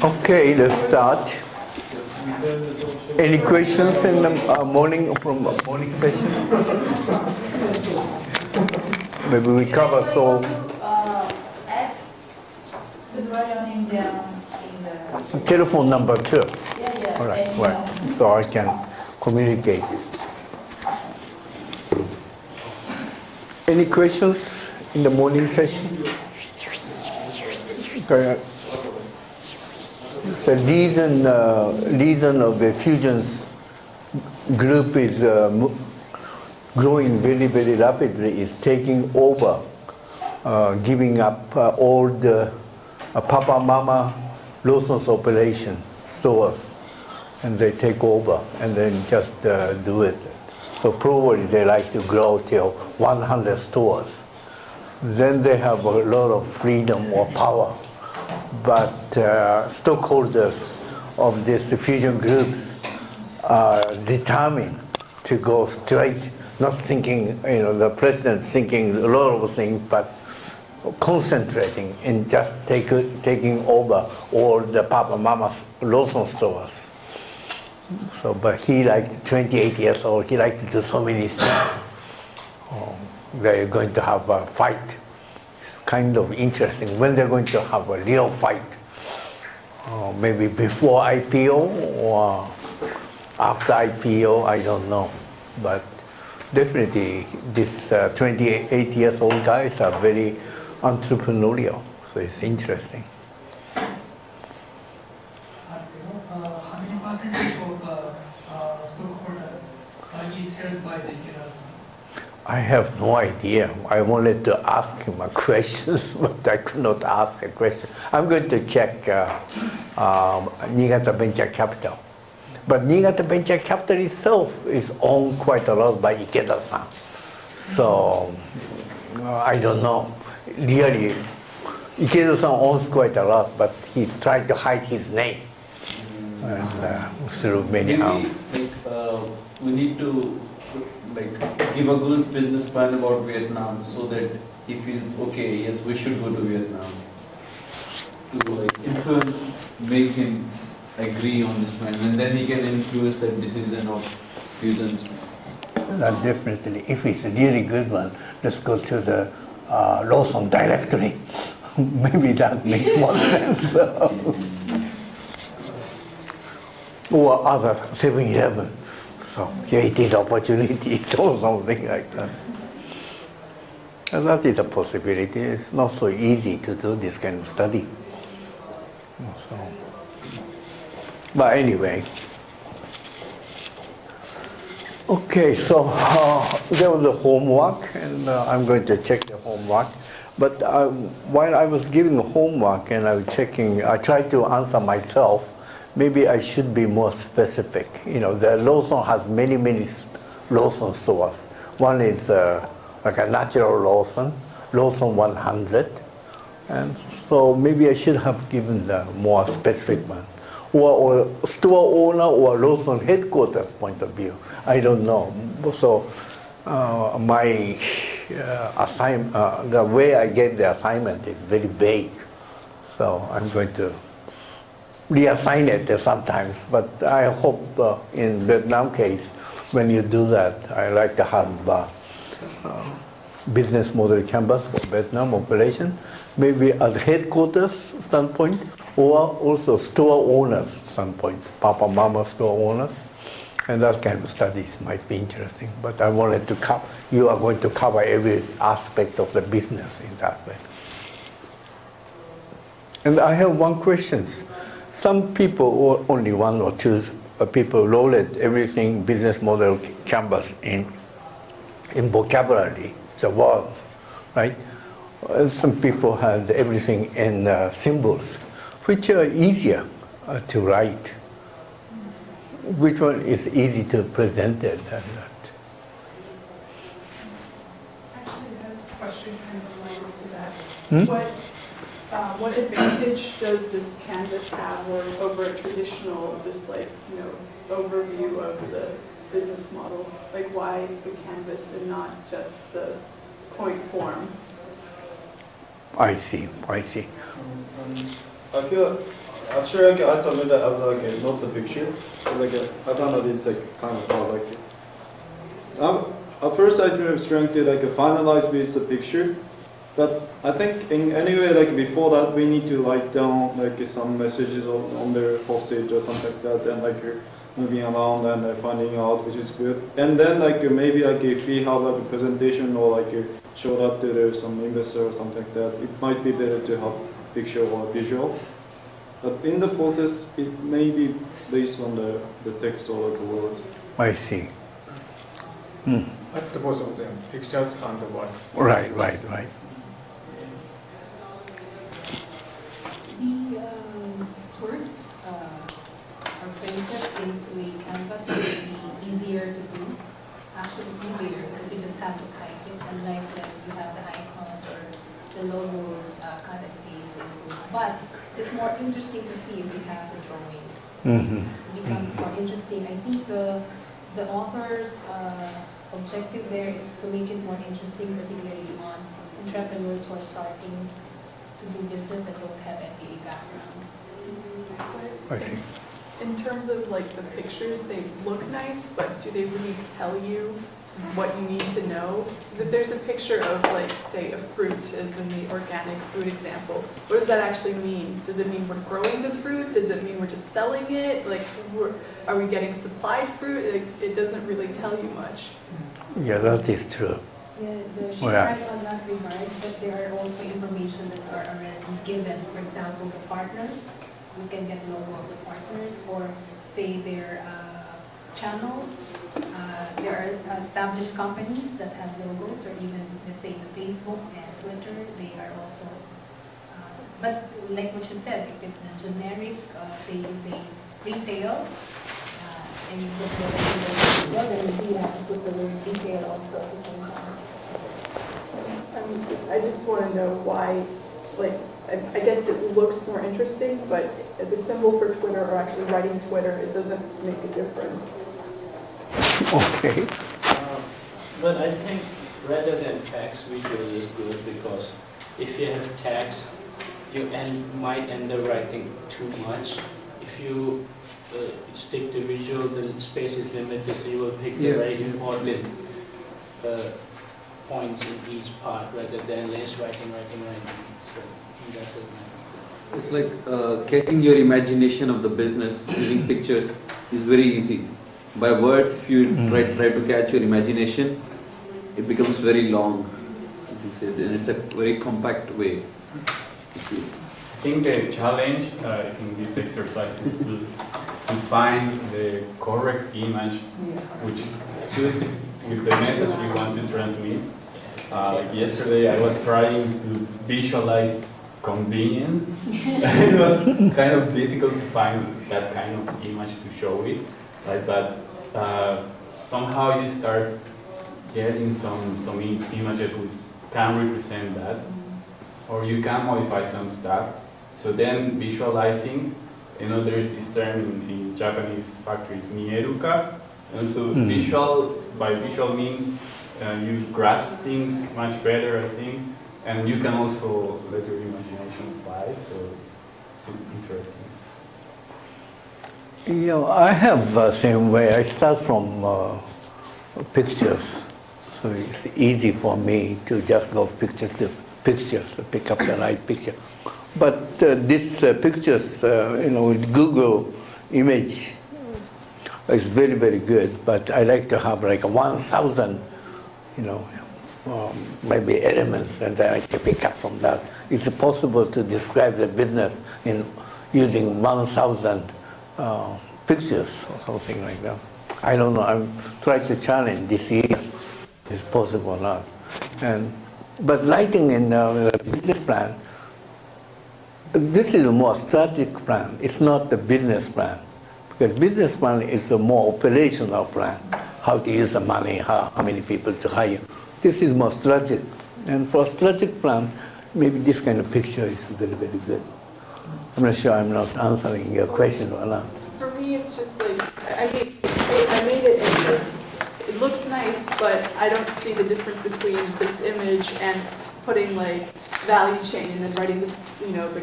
Okay, let's start. Any questions in the morning session? Maybe we cover so. Just write your name down in the Telephone number too. yeah. All right, right. So I can communicate. Any questions in the morning session? Okay. The reason of the fusions group is growing very, very rapidly, is taking over, giving up all the Papa Mama Lawson's operation stores, and they take over and then just do it. So probably they like to grow till 100 stores. Then they have a lot of freedom or power. But stockholders of these fusion groups are determined to go straight, not thinking, the president thinking a lot of things, but concentrating in just taking over all the Papa Mama Lawson stores. So, but he, like 28 years old, he liked to do so many things. They're going to have a fight. Kind of interesting when they're going to have a real fight. Maybe before IPO or after IPO, I don't know. But definitely these 28 years old guys are very entrepreneurial, so it's interesting. How many percentage of stockholder is held by the general? I have no idea. I wanted to ask him a question, but I could not ask a question. I'm going to check Niigata Venture Capital. But Niigata Venture Capital itself is owned quite a lot by Ikeda-san. So I don't know. Really, Ikeda-san owns quite a lot, but he's trying to hide his name and, through many Maybe, we need to give a good business plan about Vietnam so that he feels okay, yes, we should go to Vietnam. To influence, make him agree on this plan, and then he can influence that decision of fusions. Definitely, if it's a really good one, let's go to the Lawson directory. Maybe that makes more sense. Or other 7-Eleven. So created opportunities or something like that. And that is a possibility. It's not so easy to do this kind of study. So, but anyway. Okay, so there was a homework, and I'm going to check the homework. But while I was giving the homework and I was checking, I tried to answer myself. Maybe I should be more specific. The Lawson has many, many Lawson stores. One is like a natural Lawson, Lawson 100. And so maybe I should have given the more specific one. Or store owner or Lawson headquarters point of view. I don't know. So my assignment, the way I gave the assignment is very vague. So I'm going to reassign it sometimes, but I hope in Vietnam case, when you do that, I like to have business model canvas for Vietnam operation, maybe as headquarters standpoint, or also store owners standpoint, Papa Mama store owners, and that kind of studies might be interesting. But I wanted to cover, you are going to cover every aspect of the business in that way. And I have one question. Some people, or only one or two people, loaded everything business model canvas in vocabulary, the words, right? Some people had everything in symbols, which are easier to write. Which one is easy to present it? Actually, I have a question kind of related to that. What advantage does this canvas have over a traditional, just overview of the business model? Like, why the canvas and not just the point form? I see. I feel Actually, like, I submit that as like not the picture. It's like I found out it's like kind of hard. Like at first I trying to like finalize with the picture, but I think in anyway like before that we need to write down like some messages on their postage or something like that, and like moving around and finding out which is good. And then like maybe like if we have like a presentation or like show that to some investor or something like that, it might be better to have picture or visual. But in the process, it may be based on the text or like words. I see. Hmm. At the both of them, pictures and the words. Right. The words or phrases into a canvas should be easier to do. Actually easier because you just have to type it, unlike when you have the icons or the logos cut and paste into. But it's more interesting to see if you have the drawings. It becomes more interesting. I think the author's objective there is to make it more interesting, particularly on entrepreneurs who are starting to do business and don't have MBA background. I see. In terms of like the pictures, they look nice, but do they really tell you what you need to know? Because if there's a picture of like, say, a fruit, as in the organic fruit example, what does that actually mean? Does it mean we're growing the fruit? Does it mean we're just selling it? Like, are we getting supplied fruit? Like, it doesn't really tell you much. Yeah, that is true. Yeah, she's right on that regard, but there are also information that are already given. For example, the partners, you can get logo of the partners, or say their channels. There are established companies that have logos, or even, let's say, the Facebook and Twitter, they are also, but like what you said, if it's the generic, say you say retail, and you just go to the then you have to put the word retail also at the same time. I just want to know why, like, I guess it looks more interesting, but the symbol for Twitter or actually writing Twitter, it doesn't make a difference. Okay. But I think rather than text, visual is good, because if you have text, you might end up writing too much. If you stick to visual, the space is limited, so you will pick the very important points in each part rather than less writing. So that's it. It's like catching your imagination of the business using pictures is very easy. By words, if you try to catch your imagination, it becomes very long, as you said, and it's a very compact way. I think the challenge in this exercise is to find the correct image which suits with the message we want to transmit. Like yesterday, I was trying to visualize convenience. It was kind of difficult to find that kind of image to show it. Right, but somehow you start getting some images which can represent that, or you can modify some stuff. So then visualizing, there's this term in Japanese factories, mieruka, and so by visual means you grasp things much better, I think, and you can also let your imagination fly. So it's interesting. I have the same way. I start from pictures, so it's easy for me to just go picture to pictures, to pick up the right picture. But this pictures, with Google image, is very, very good. But I like to have like 1,000, maybe elements, and then I can pick up from that. It's possible to describe the business in using 1,000 pictures or something like that. I don't know. I'm trying to challenge this year. Is possible or not? But writing in the business plan, this is a more strategic plan. It's not the business plan, because business plan is a more operational plan. How to use the money, how many people to hire. This is more strategic. And for a strategic plan, maybe this kind of picture is very, very good. I'm not sure I'm not answering your question or not. For me, it's just like, I made it, and it looks nice, but I don't see the difference between this image and putting like value chain and then writing this, you know, the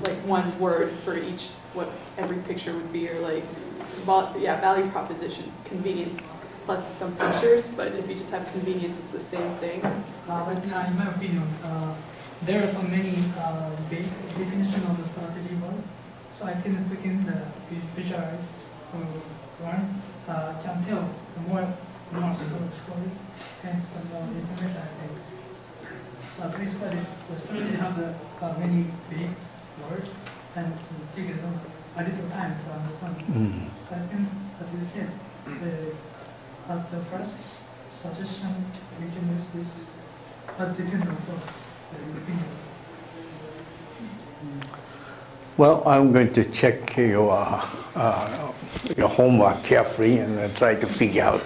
like one word for each, what every picture would be, or like, value proposition, convenience plus some pictures, but if you just have convenience, it's the same thing. But in my opinion, there are so many big definition of the strategy word. So I think within the visualized one can tell more story and some more information, I think. As we study, the strategy have the many big words and take a little time to understand. So I think, as you said, at the first suggestion, we can use this, but depending on course, the opinion. Well, I'm going to check your homework carefully and try to figure out.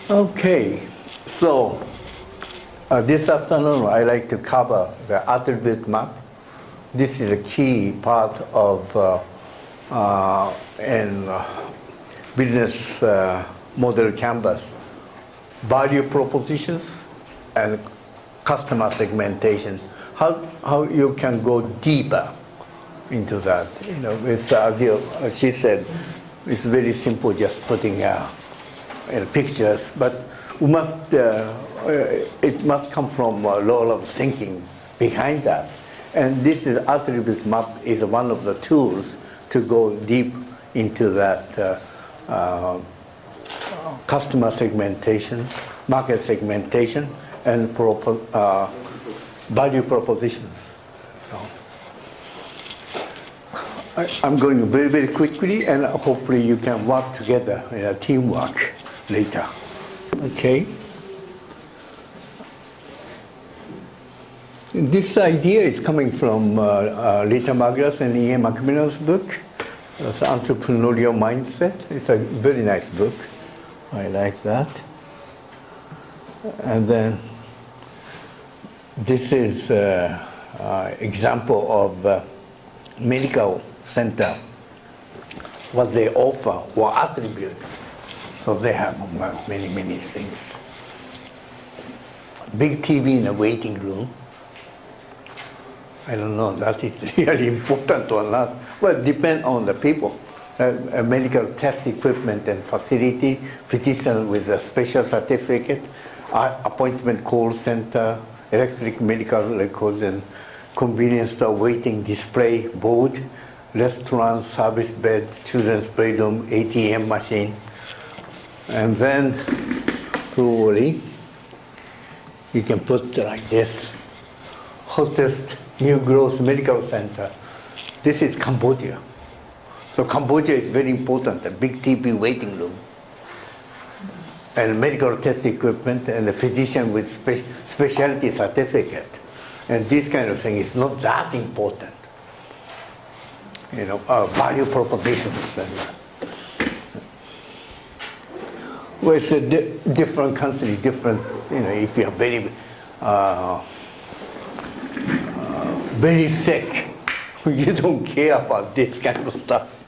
Okay, so this afternoon I like to cover the attribute map. This is a key part of business model canvas. Value propositions and customer segmentation. How you can go deeper into that. You know, it's, as she said, it's very simple, just putting pictures, but we must, it must come from a lot of thinking behind that. And this is attribute map is one of the tools to go deep into that customer segmentation, market segmentation, and value propositions. So I'm going very, very quickly, and hopefully you can work together in a teamwork later. Okay. This idea is coming from Rita Magras and Ian Macmillan's book, it's Entrepreneurial Mindset. It's a very nice book. I like that. And then this is example of medical center, what they offer or attribute. So they have many, many things. Big TV in a waiting room. I don't know, that is really important or not. Well, it depends on the people. Medical test equipment and facility, physician with a special certificate, appointment call center, electric medical records, and convenience store waiting display board, restaurant, service bed, children's playroom, ATM machine. And then, probably, you can put like this, hottest new growth medical center. This is Cambodia. So Cambodia is very important, a big TB waiting room, and medical test equipment, and a physician with specialty certificate. And this kind of thing is not that important. You know, value propositions. And, well, it's a different country, different, you know, if you're very sick, you don't care about this kind of stuff.